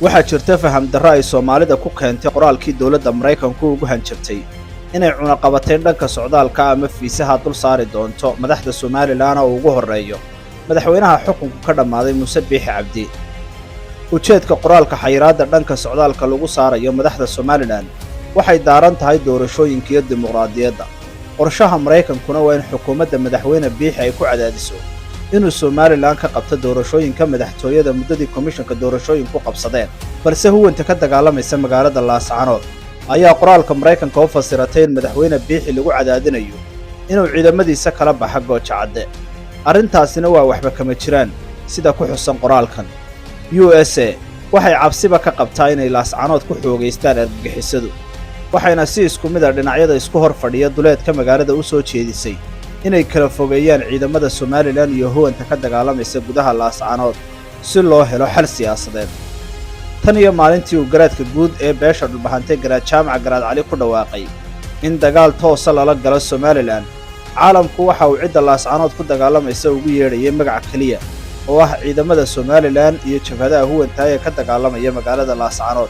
waxaa jirta faham darro ay Soomaalida ku keentay qoraalkii dowladda Mareykanku ugu hanjabtay inay cunaqabateen dhanka socdaalka ama fiisaha dul saari doonto madaxda Somaliland oo ugu horeeyo madaxweynaha xukunku ka dhamaaday Muuse Biixi Cabdi. ujeedka qoraalka xayiraadda dhanka socdaalka lagu saarayo madaxda Somaliland waxay daaran tahay doorashooyinka iyo dimuqraadiyadda. qorshaha Mareykankuna waa in xukuumadda madaxweyne Biixi ay ku cadaadiso inuu Somaliland ka qabto doorashooyinka madaxtooyada muddadii komishanka doorashooyinku qabsadeen, balse huwanta ka dagaalamaysa magaalada Laascaanood ayaa qoraalka Mareykanka u fasiratay in madaxweyne Biixi lagu cadaadinayo inuu ciidamadiisa kala baxa Gooja Cadde. arrintaasina waa waxba kama jiraan sida ku xusan qoraalkan. USA waxay cabsiba ka qabtaa inay Laascaanood ku xoogaystaan argagixisadu, waxayna si isku mid ah dhinacyada isku hor fadhiya duleedka magaalada u soo jeedisay inay kala fogeeyaan ciidamada Somaliland iyo huwanta ka dagaalamaysa gudaha Laascaanood si loo helo xal siyaasadeed. tan iyo maalintii uu garaadka guud ee beesha dhulbahantay garaad jaamaca garaad cali ku dhawaaqay in dagaal toosa lala galo Somaliland, caalamku waxa uu cidda Laascaanood ku dagaalamaysa ugu yeedhayay magac kaliya oo ah ciidamada Somaliland iyo jabhadaha huwanta ee ka dagaalamaya magaalada Laascaanood.